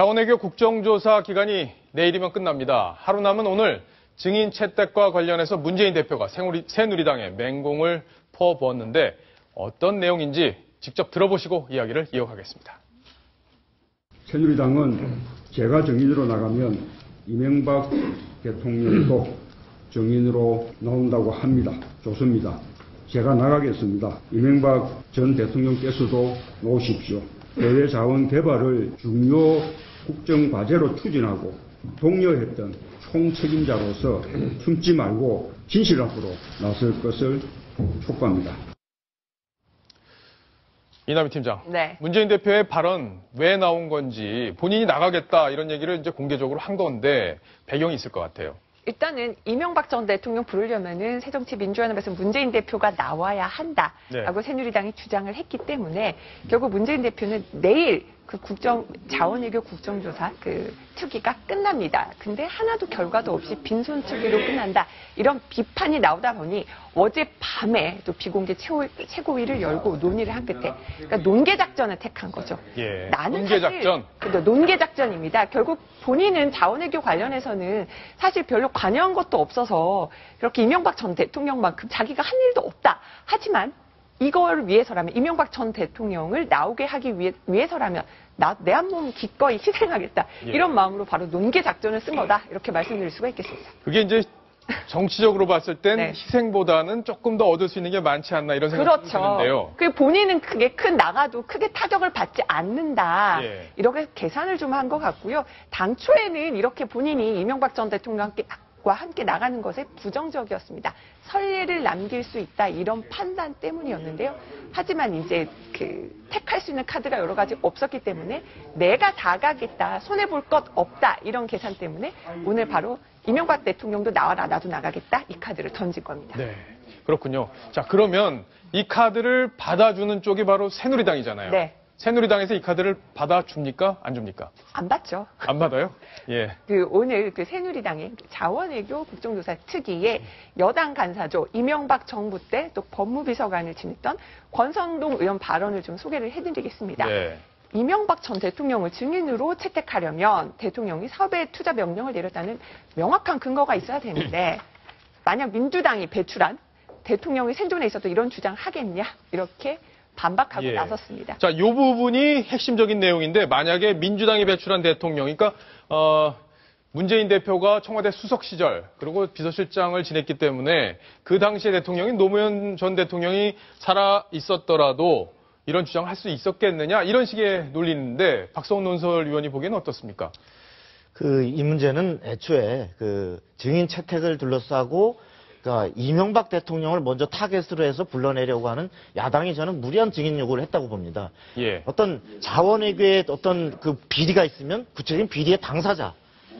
자원외교 국정조사 기간이 내일이면 끝납니다. 하루 남은 오늘 증인 채택과 관련해서 문재인 대표가 새누리당에 맹공을 퍼부었는데 어떤 내용인지 직접 들어보시고 이야기를 이어가겠습니다. 새누리당은 제가 증인으로 나가면 이명박 대통령도 증인으로 나온다고 합니다. 좋습니다. 제가 나가겠습니다. 이명박 전 대통령께서도 나오십시오. 해외 자원 개발을 중요 국정 과제로 추진하고 독려했던 총책임자로서 숨지 말고 진실 앞으로 나설 것을 촉구합니다. 이남희 팀장, 네. 문재인 대표의 발언 왜 나온 건지 본인이 나가겠다 이런 얘기를 이제 공개적으로 한 건데 배경이 있을 것 같아요. 일단은 이명박 전 대통령 부르려면은 새정치민주연합에서 문재인 대표가 나와야 한다라고 새누리당이 주장을 했기 때문에 결국 문재인 대표는 내일 그 자원외교 국정조사 특위가 끝납니다. 근데 하나도 결과도 없이 빈손 특위로 끝난다. 이런 비판이 나오다 보니 어젯밤에 또 비공개 최고위를 열고 논의를 한 끝에 그러니까 논개 작전을 택한 거죠. 예. 나는 논개 작전. 논개 작전입니다. 결국 본인은 자원외교 관련해서는 사실 별로 관여한 것도 없어서 그렇게 이명박 전 대통령만큼 자기가 한 일도 없다. 하지만 이걸 위해서라면 이명박 전 대통령을 나오게 하기 위해서라면 내 한 몸 기꺼이 희생하겠다. 예. 이런 마음으로 바로 논개 작전을 쓴 거다. 이렇게 말씀드릴 수가 있겠습니다. 그게 이제 정치적으로 봤을 땐 네. 희생보다는 조금 더 얻을 수 있는 게 많지 않나 이런 생각이 드는데요. 그 본인은 나가도 크게 타격을 받지 않는다. 예. 이렇게 계산을 좀 한 것 같고요. 당초에는 이렇게 본인이 이명박 전 대통령과 함께 나가는 것에 부정적이었습니다. 선례를 남길 수 있다 이런 판단 때문이었는데요. 하지만 이제 택할 수 있는 카드가 여러 가지 없었기 때문에 내가 다 가겠다, 손해볼 것 없다 이런 계산 때문에 오늘 바로 이명박 대통령도 나와라, 나도 나가겠다 이 카드를 던진 겁니다. 네, 그렇군요. 자, 그러면 이 카드를 받아주는 쪽이 바로 새누리당이잖아요. 네. 새누리당에서 이 카드를 받아줍니까? 안 줍니까? 안 받죠. 안 받아요? 예. 오늘 새누리당의 자원외교 국정조사 특위에 여당 간사죠. 이명박 정부 때 또 법무비서관을 지냈던 권성동 의원 발언을 좀 소개를 해드리겠습니다. 네. 이명박 전 대통령을 증인으로 채택하려면 대통령이 사업에 투자 명령을 내렸다는 명확한 근거가 있어야 되는데 만약 민주당이 배출한 대통령이 생존해 있어도 이런 주장 하겠냐 이렇게 반박하고 예. 나섰습니다. 자, 이 부분이 핵심적인 내용인데 만약에 민주당이 배출한 대통령, 그러니까 문재인 대표가 청와대 수석 시절 그리고 비서실장을 지냈기 때문에 그 당시에 대통령이 노무현 전 대통령이 살아 있었더라도 이런 주장을 할 수 있었겠느냐 이런 식의 논리인데 박성훈 논설위원이 보기에는 어떻습니까? 이 문제는 애초에 증인 채택을 둘러싸고 그러니까 이명박 대통령을 먼저 타겟으로 해서 불러내려고 하는 야당이 저는 무리한 증인 요구를 했다고 봅니다. 예. 어떤 자원외교에 어떤 비리가 있으면 구체적인 비리의 당사자,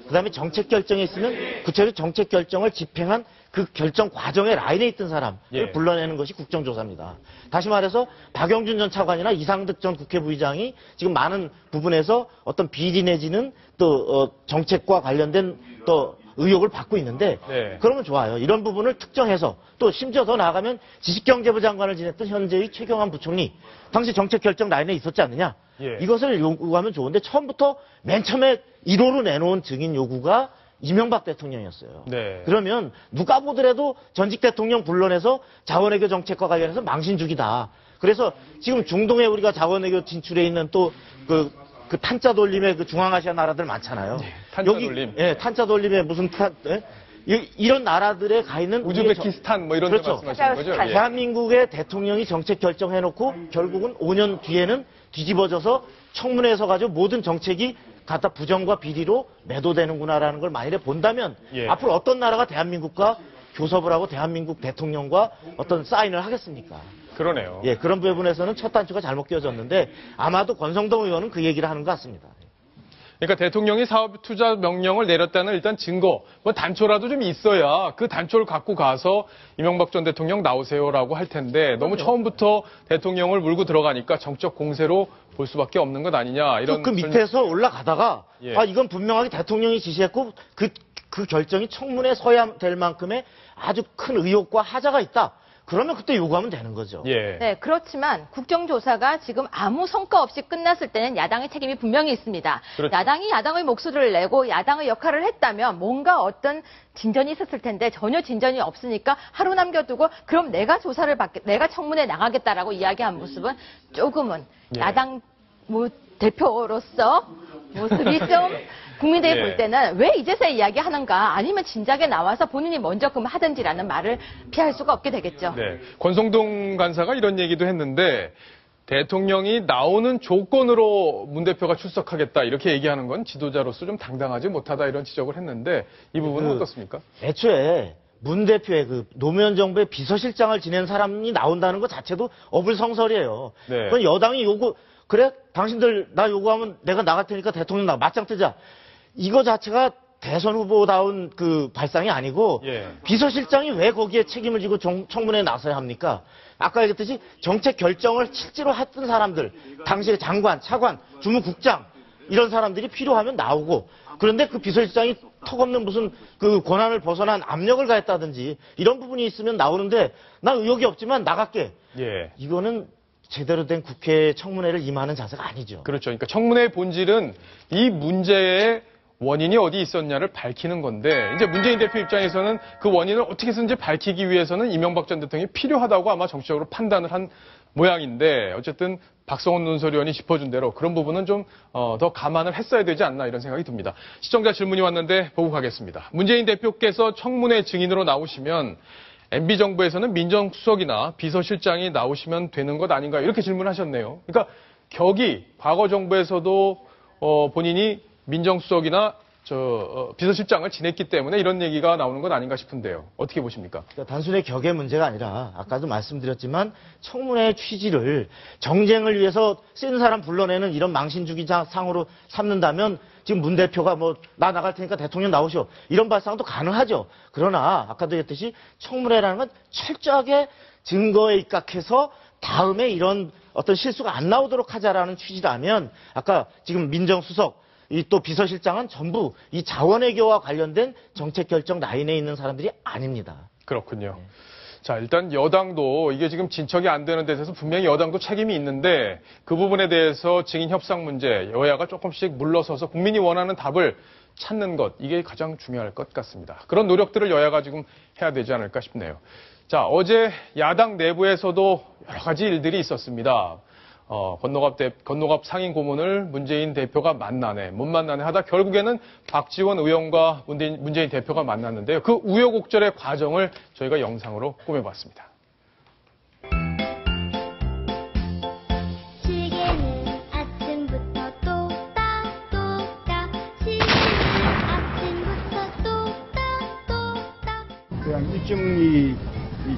그다음에 정책 결정이 있으면 구체적인 정책 결정을 집행한 그 결정 과정의 라인에 있던 사람을 예. 불러내는 것이 국정조사입니다. 다시 말해서 박영준 전 차관이나 이상득 전 국회부의장이 지금 많은 부분에서 어떤 비리 내지는 또 정책과 관련된 또 의혹을 받고 있는데 네. 그러면 좋아요. 이런 부분을 특정해서 또 심지어 더 나아가면 지식경제부 장관을 지냈던 현재의 최경환 부총리 당시 정책결정 라인에 있었지 않느냐. 예. 이것을 요구하면 좋은데 처음부터 맨 처음에 1호로 내놓은 증인 요구가 이명박 대통령이었어요. 네. 그러면 누가 보더라도 전직 대통령 불러내서 자원외교 정책과 관련해서 망신주기다. 그래서 지금 중동에 우리가 자원외교 진출해 있는 또 그 탄자 돌림의 중앙아시아 나라들 많잖아요. 네, 탄자 돌림. 예, 탄자 돌림의 무슨 이런 나라들에 가 있는 우즈베키스탄 뭐 이런 데 그렇죠. 말씀하시는 거죠? 예. 대한민국의 대통령이 정책 결정해놓고 결국은 5년 뒤에는 뒤집어져서 청문회에서 가지고 모든 정책이 갖다 부정과 비리로 매도되는구나라는 걸 만일에 본다면 예. 앞으로 어떤 나라가 대한민국과 교섭을 하고 대한민국 대통령과 어떤 사인을 하겠습니까? 그러네요. 예, 그런 부분에서는 첫 단추가 잘못 끼워졌는데 아마도 권성동 의원은 그 얘기를 하는 것 같습니다. 그러니까 대통령이 사업 투자 명령을 내렸다는 일단 증거, 뭐 단초라도 좀 있어야 그 단초를 갖고 가서 이명박 전 대통령 나오세요라고 할 텐데 너무 처음부터 대통령을 물고 들어가니까 정적 공세로 볼 수밖에 없는 것 아니냐 이런. 그 밑에서 올라가다가 예. 이건 분명하게 대통령이 지시했고 그 결정이 청문회에 서야 될 만큼의 아주 큰 의혹과 하자가 있다. 그러면 그때 요구하면 되는 거죠. 예. 네, 그렇지만 국정조사가 지금 아무 성과 없이 끝났을 때는 야당의 책임이 분명히 있습니다. 그렇죠. 야당이 야당의 목소리를 내고 야당의 역할을 했다면 뭔가 어떤 진전이 있었을 텐데 전혀 진전이 없으니까 하루 남겨두고 그럼 내가 조사를 내가 청문회 나가겠다라고 이야기한 모습은 조금은 예. 야당 대표로서 모습이 좀 국민들이 예. 볼 때는 왜 이제서야 이야기하는가 아니면 진작에 나와서 본인이 먼저 그럼 하든지라는 말을 피할 수가 없게 되겠죠. 네. 권성동 간사가 이런 얘기도 했는데 대통령이 나오는 조건으로 문 대표가 출석하겠다 이렇게 얘기하는 건 지도자로서 좀 당당하지 못하다 이런 지적을 했는데 이 부분은 어떻습니까? 애초에 문 대표의 그 노무현 정부의 비서실장을 지낸 사람이 나온다는 것 자체도 어불성설이에요. 네. 그건 여당이 그래? 당신들 나 요구하면 내가 나갈 테니까 대통령 맞짱 뜨자. 이거 자체가 대선 후보다운 그 발상이 아니고 예. 비서실장이 왜 거기에 책임을 지고 청문회에 나서야 합니까? 아까 얘기했듯이 정책 결정을 실제로 했던 사람들, 당시의 장관, 차관, 주무국장 이런 사람들이 필요하면 나오고 그런데 그 비서실장이 턱없는 무슨 그 권한을 벗어난 압력을 가했다든지 이런 부분이 있으면 나오는데 나 의욕이 없지만 나갈게. 예. 이거는 제대로 된 국회 청문회를 임하는 자세가 아니죠. 그렇죠. 그러니까 청문회의 본질은 이 문제의 원인이 어디 있었냐를 밝히는 건데 이제 문재인 대표 입장에서는 그 원인을 어떻게 해서든지 밝히기 위해서는 이명박 전 대통령이 필요하다고 아마 정치적으로 판단을 한 모양인데 어쨌든 박성원 논설위원이 짚어준 대로 그런 부분은 좀 더 감안을 했어야 되지 않나 이런 생각이 듭니다. 시청자 질문이 왔는데 보고 가겠습니다. 문재인 대표께서 청문회 증인으로 나오시면 MB정부에서는 민정수석이나 비서실장이 나오시면 되는 것 아닌가 이렇게 질문하셨네요. 그러니까 격이 과거 정부에서도 본인이 민정수석이나 비서실장을 지냈기 때문에 이런 얘기가 나오는 것 아닌가 싶은데요. 어떻게 보십니까? 그러니까 단순히 격의 문제가 아니라 아까도 말씀드렸지만 청문회의 취지를 정쟁을 위해서 센 사람 불러내는 이런 망신주기상으로 삼는다면 지금 문 대표가 나 나갈 테니까 대통령 나오시오. 이런 발상도 가능하죠. 그러나 아까도 얘기했듯이 청문회라는 건 철저하게 증거에 입각해서 다음에 이런 어떤 실수가 안 나오도록 하자라는 취지라면 아까 지금 민정수석 이 또 비서실장은 전부 이 자원외교와 관련된 정책 결정 라인에 있는 사람들이 아닙니다. 그렇군요. 자, 일단 여당도 이게 지금 진척이 안 되는 데 대해서 분명히 여당도 책임이 있는데 그 부분에 대해서 증인 협상 문제, 여야가 조금씩 물러서서 국민이 원하는 답을 찾는 것, 이게 가장 중요할 것 같습니다. 그런 노력들을 여야가 지금 해야 되지 않을까 싶네요. 자, 어제 야당 내부에서도 여러 가지 일들이 있었습니다. 권노갑 상임 고문을 문재인 대표가 만나네, 못 만나네 하다 결국에는 박지원 의원과 문재인 대표가 만났는데요. 그 우여곡절의 과정을 저희가 영상으로 꾸며봤습니다. 시계는 아침부터 똑딱똑딱 시계는 아침부터 똑딱똑딱 그냥 일정이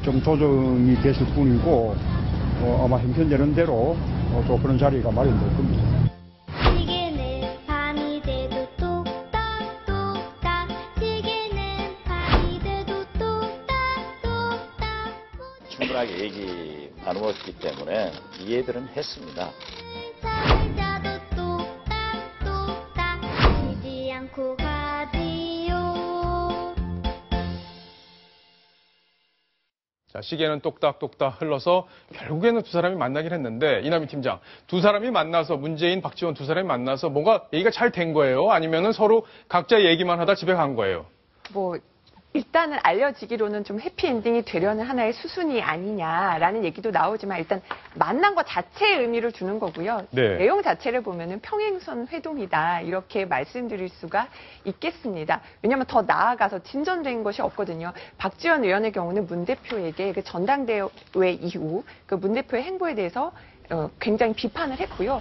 좀 조정이 됐을 뿐이고 아마 형편되는 대로 또 그런 자리가 마련될 겁니다. 시계는 밤이 돼도 똑딱똑딱 시계는 밤이 돼도 똑딱똑딱 충분하게 얘기 나누었기 때문에 이해들은 했습니다. 잠을 자도 똑딱똑딱 쉬지 않고 가지요. 자, 시계는 똑딱똑딱 흘러서 결국에는 두 사람이 만나긴 했는데 이남희 팀장, 두 사람이 만나서 문재인, 박지원 두 사람이 만나서 뭔가 얘기가 잘 된 거예요? 아니면은 서로 각자 얘기만 하다 집에 간 거예요? 일단은 알려지기로는 좀 해피엔딩이 되려는 하나의 수순이 아니냐라는 얘기도 나오지만 일단 만난 것 자체의 의미를 주는 거고요. 네. 내용 자체를 보면은 평행선 회동이다 이렇게 말씀드릴 수가 있겠습니다. 왜냐하면 더 나아가서 진전된 것이 없거든요. 박지원 의원의 경우는 문 대표에게 그 전당대회 이후 그 문 대표의 행보에 대해서 굉장히 비판을 했고요.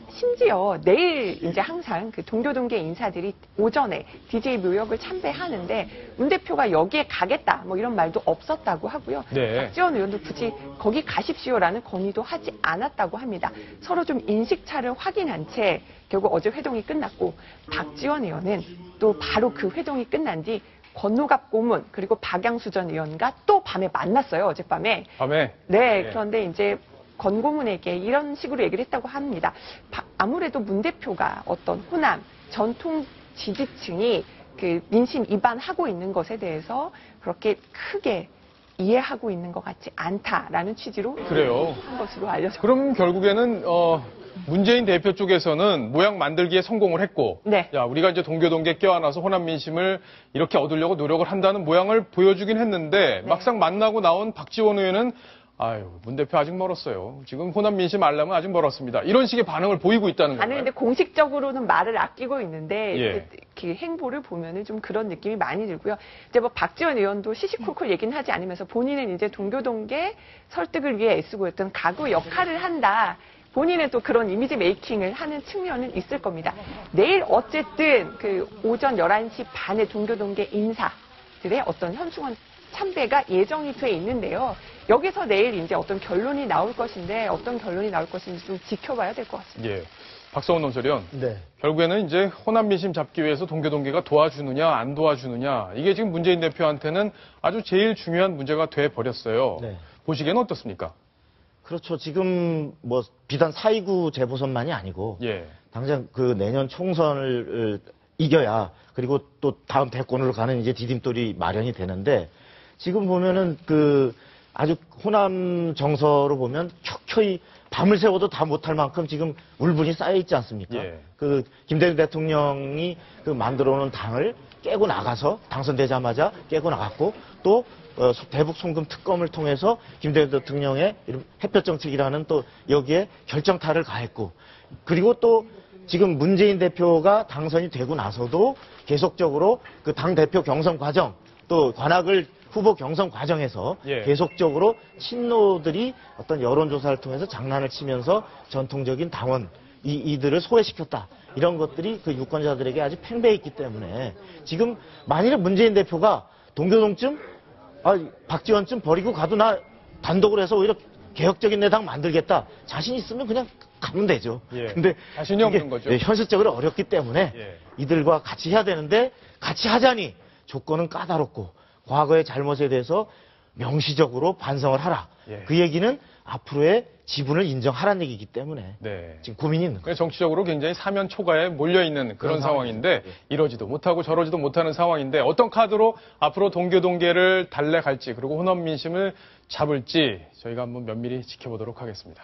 심지어 내일 이제 항상 그 동교동계 인사들이 오전에 DJ 묘역을 참배하는데 문 대표가 여기에 가겠다 뭐 이런 말도 없었다고 하고요. 네. 박지원 의원도 굳이 거기 가십시오라는 건의도 하지 않았다고 합니다. 서로 좀 인식차를 확인한 채 결국 어제 회동이 끝났고 박지원 의원은 또 바로 그 회동이 끝난 뒤 권노갑 고문 그리고 박양수 전 의원과 또 밤에 만났어요. 어젯밤에. 밤에? 네. 그런데 이제 권 고문에게 이런 식으로 얘기를 했다고 합니다. 아무래도 문 대표가 어떤 호남 전통 지지층이 그 민심 위반하고 있는 것에 대해서 그렇게 크게 이해하고 있는 것 같지 않다라는 취지로 그래요. 한 것으로 알려져. 그럼 결국에는 문재인 대표 쪽에서는 모양 만들기에 성공을 했고, 네. 야, 우리가 이제 동교동계 껴안아서 호남 민심을 이렇게 얻으려고 노력을 한다는 모양을 보여주긴 했는데 네. 막상 만나고 나온 박지원 의원은 아유, 문 대표 아직 멀었어요. 지금 호남 민심 알려면 아직 멀었습니다. 이런 식의 반응을 보이고 있다는 아니 건가요? 근데 공식적으로는 말을 아끼고 있는데 예. 그 행보를 보면은 좀 그런 느낌이 많이 들고요. 이제 뭐 박지원 의원도 시시콜콜 얘기는 하지 않으면서 본인은 이제 동교동계 설득을 위해 애쓰고 있던 가구 역할을 한다. 본인은 또 그런 이미지 메이킹을 하는 측면은 있을 겁니다. 내일 어쨌든 그 오전 11시 반에 동교동계 인사들의 어떤 현충원 참배가 예정이 돼 있는데요. 여기서 내일 이제 어떤 결론이 나올 것인데 어떤 결론이 나올 것인지 좀 지켜봐야 될 것 같습니다. 예. 박성원 논설위원. 네. 결국에는 이제 호남 민심 잡기 위해서 동교동계가 도와주느냐 안 도와주느냐 이게 지금 문재인 대표한테는 아주 제일 중요한 문제가 돼 버렸어요. 네. 보시기에는 어떻습니까? 그렇죠. 지금 뭐 비단 4.29 재보선만이 아니고 예. 당장 그 내년 총선을 이겨야 그리고 또 다음 대권으로 가는 이제 디딤돌이 마련이 되는데 지금 보면은 그 아주 호남 정서로 보면 켜켜이 밤을 새워도 다 못할 만큼 지금 울분이 쌓여 있지 않습니까? 예. 그 김대중 대통령이 그 만들어 놓은 당을 깨고 나가서 당선되자마자 깨고 나갔고 또 대북 송금 특검을 통해서 김대중 대통령의 햇볕 정책이라는 또 여기에 결정타를 가했고 그리고 또 지금 문재인 대표가 당선이 되고 나서도 계속적으로 그 당 대표 경선 과정 또 관악을 후보 경선 과정에서 예. 계속적으로 친노들이 어떤 여론조사를 통해서 장난을 치면서 전통적인 당원 이들을 소외시켰다. 이런 것들이 그 유권자들에게 아주 팽배해 있기 때문에 지금 만일에 문재인 대표가 동교동쯤 박지원쯤 버리고 가도 나 단독으로 해서 오히려 개혁적인 내 당 만들겠다. 자신 있으면 그냥 가면 되죠. 예. 근데 자신이 없는 거죠. 현실적으로 어렵기 때문에 예. 이들과 같이 해야 되는데 같이 하자니 조건은 까다롭고 과거의 잘못에 대해서 명시적으로 반성을 하라. 예. 그 얘기는 앞으로의 지분을 인정하라는 얘기이기 때문에 네. 지금 고민이 있는 거예요. 그래서 정치적으로 굉장히 사면 초가에 몰려있는 그런 상황인데 이러지도 못하고 저러지도 못하는 상황인데 어떤 카드로 앞으로 동교동계를 달래갈지 그리고 호남 민심을 잡을지 저희가 한번 면밀히 지켜보도록 하겠습니다.